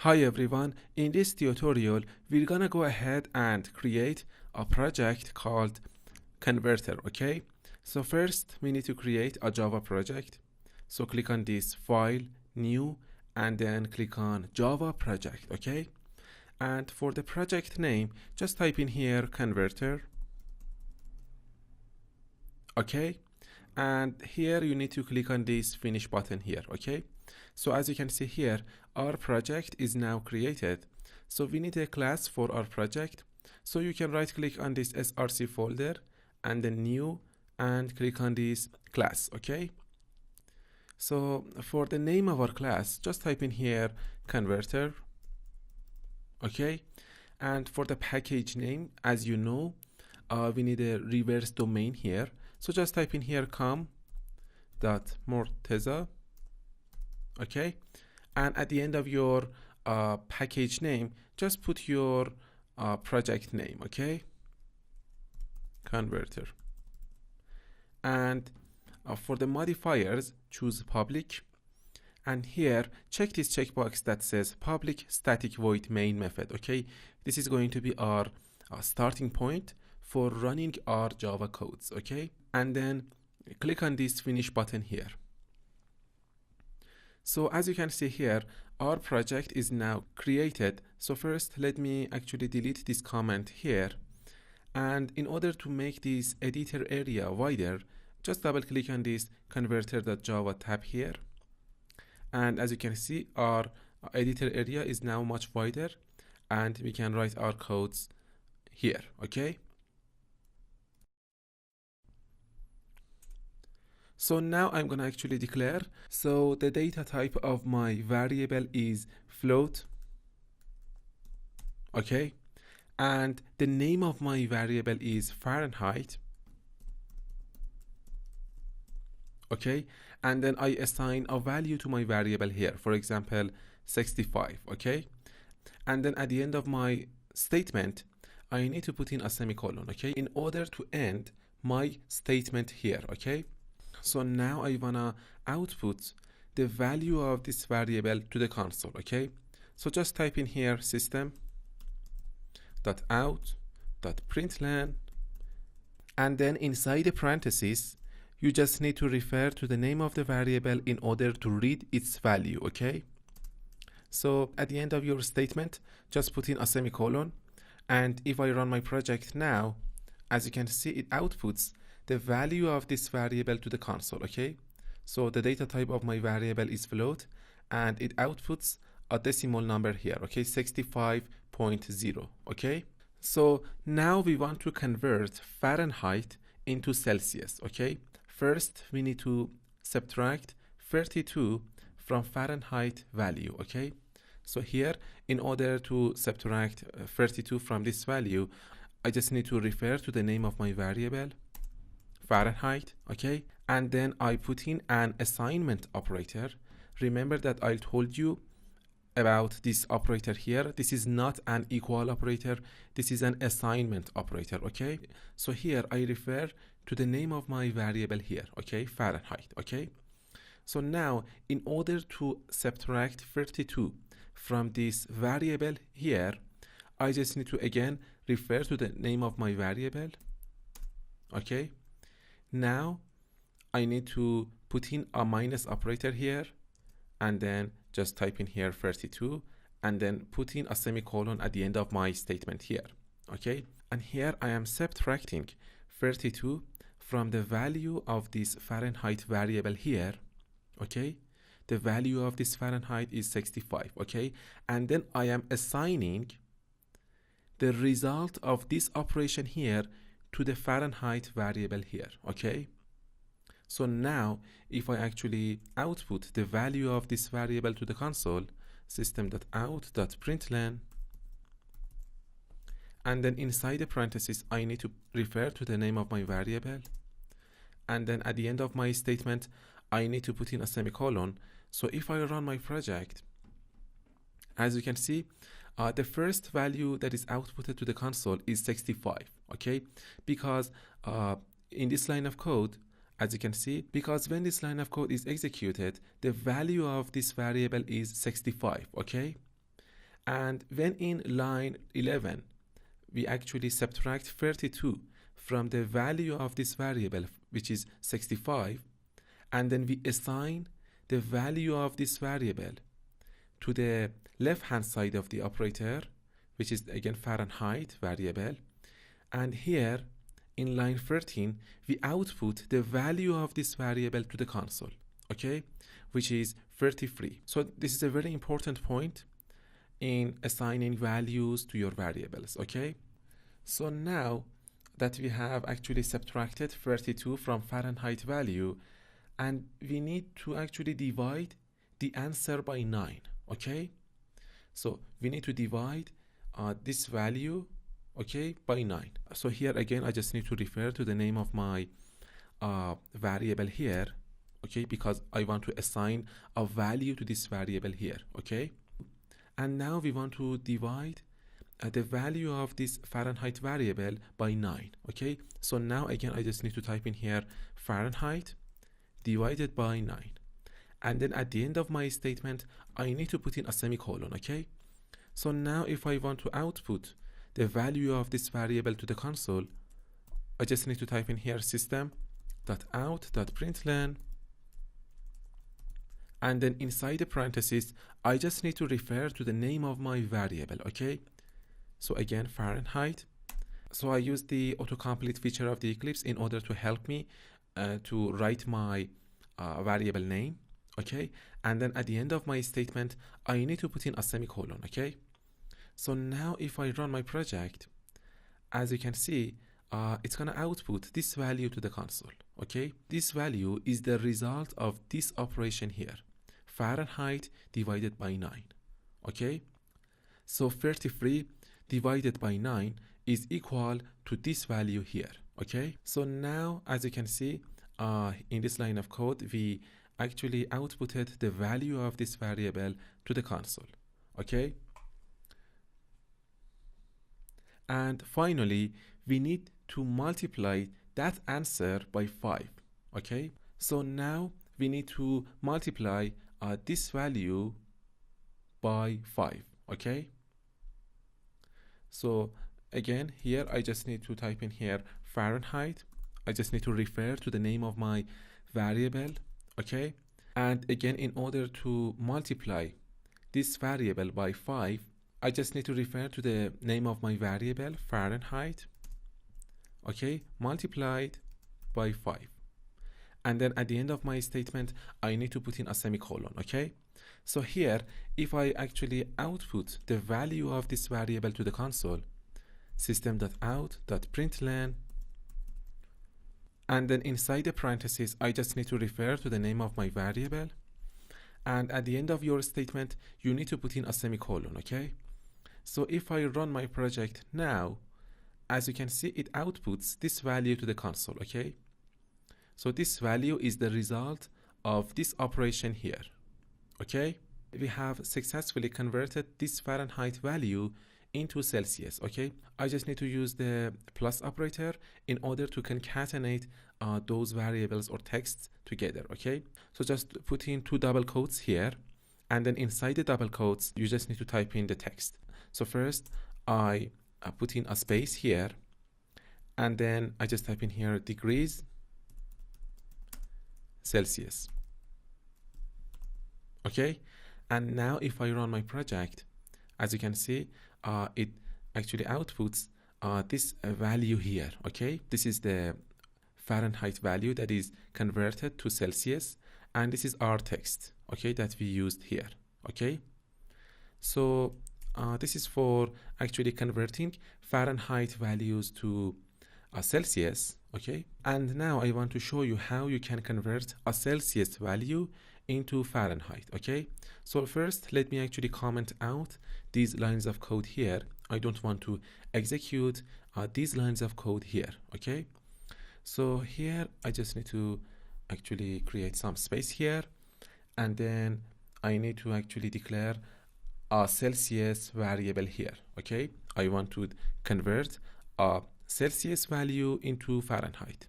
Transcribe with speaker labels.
Speaker 1: Hi everyone, in this tutorial we're gonna go ahead and create a project called converter. Okay, so first we need to create a Java project. So click on this file, new, and then click on Java project. Okay, and for the project name just type in here converter. Okay, and here you need to click on this finish button here. Okay, so as you can see here, our project is now created. So we need a class for our project. So you can right click on this src folder and then new and click on this class. Okay, so for the name of our class just type in here converter. Okay, and for the package name, as you know, we need a reverse domain here. So just type in here com.morteza. Okay, and at the end of your package name just put your project name. Okay, converter, and for the modifiers choose public, and here check this checkbox that says public static void main method. Okay, this is going to be our starting point for running our Java codes. Okay, and then click on this finish button here. So as you can see here, our project is now created. So first let me actually delete this comment here, and in order to make this editor area wider, just double click on this converter.java tab here, and as you can see, our editor area is now much wider and we can write our codes here. Okay, so now I'm gonna actually declare. So the data type of my variable is float. Okay, and the name of my variable is Fahrenheit. Okay, and then I assign a value to my variable here, for example 65. Okay, and then at the end of my statement I need to put in a semicolon. Okay, in order to end my statement here. Okay, so now I wanna output the value of this variable to the console. Okay, so just type in here system.out.println, and then inside the parentheses you just need to refer to the name of the variable in order to read its value. Okay, so at the end of your statement just put in a semicolon, and if I run my project now, as you can see, it outputs the value of this variable to the console. Okay, so the data type of my variable is float and it outputs a decimal number here. Okay, 65.0. Okay, so now we want to convert Fahrenheit into Celsius. Okay, first we need to subtract 32 from Fahrenheit value. Okay, so here in order to subtract 32 from this value, I just need to refer to the name of my variable Fahrenheit. Okay, and then I put in an assignment operator. Remember that I told you about this operator here. This is not an equal operator, this is an assignment operator. Okay, so here I refer to the name of my variable here. Okay, Fahrenheit. Okay, so now in order to subtract 32 from this variable here, I just need to again refer to the name of my variable. Okay, now I need to put in a minus operator here, and then just type in here 32 and then put in a semicolon at the end of my statement here. Okay, and here I am subtracting 32 from the value of this Fahrenheit variable here. Okay, the value of this Fahrenheit is 65. Okay, and then I am assigning the result of this operation here to the Fahrenheit variable here. Okay, so now if I actually output the value of this variable to the console, system.out.println, and then inside the parentheses I need to refer to the name of my variable, and then at the end of my statement I need to put in a semicolon. So if I run my project, as you can see, the first value that is outputted to the console is 65. Okay, because in this line of code, as you can see, because when this line of code is executed, the value of this variable is 65. Okay, And when in line 11, we actually subtract 32 from the value of this variable, which is 65, and then we assign the value of this variable to the left-hand side of the operator, which is again Fahrenheit variable. And here in line 13, we output the value of this variable to the console, okay, which is 33. So this is a very important point in assigning values to your variables, okay? So now that we have actually subtracted 32 from Fahrenheit value, and we need to actually divide the answer by 9, okay? So we need to divide this value, okay, by 9. So here again, I just need to refer to the name of my variable here, okay, because I want to assign a value to this variable here, okay? And now we want to divide the value of this Fahrenheit variable by 9, okay? So now again, I just need to type in here Fahrenheit divided by 9. And then at the end of my statement, I need to put in a semicolon, okay? So now if I want to output the value of this variable to the console, I just need to type in here system.out.println, and then inside the parentheses, I just need to refer to the name of my variable, okay? So again, Fahrenheit. So I use the autocomplete feature of the Eclipse in order to help me to write my variable name, okay? And then at the end of my statement, I need to put in a semicolon, okay? So now if I run my project, as you can see, it's gonna output this value to the console, okay? This value is the result of this operation here, Fahrenheit divided by 9, okay? So 33 divided by 9 is equal to this value here, okay? So now, as you can see, in this line of code, we actually outputted the value of this variable to the console, okay? And finally, we need to multiply that answer by 5, okay? So now we need to multiply this value by 5, okay? So again, here I just need to type in here Fahrenheit. I just need to refer to the name of my variable, okay? And again, in order to multiply this variable by 5, I just need to refer to the name of my variable, Fahrenheit, okay, multiplied by 5. And then at the end of my statement, I need to put in a semicolon, okay? So here, if I actually output the value of this variable to the console, system.out.println, and then inside the parentheses, I just need to refer to the name of my variable. And at the end of your statement, you need to put in a semicolon, okay? So if I run my project now, as you can see, it outputs this value to the console, okay? So this value is the result of this operation here, okay? We have successfully converted this Fahrenheit value into Celsius, okay? I just need to use the plus operator in order to concatenate those variables or texts together, okay? So just put in 2 double quotes here, and then inside the double quotes, you just need to type in the text. So first, I put in a space here, and then I just type in here degrees Celsius, okay? And now if I run my project, as you can see, it actually outputs this value here, okay? This is the Fahrenheit value that is converted to Celsius, and this is our text, okay, that we used here, okay? So this is for actually converting Fahrenheit values to Celsius, okay? And now I want to show you how you can convert a Celsius value into Fahrenheit, okay? So first, let me actually comment out these lines of code here. I don't want to execute these lines of code here, okay? So here, I just need to actually create some space here, and then I need to actually declare a Celsius variable here, okay? I want to convert a Celsius value into Fahrenheit.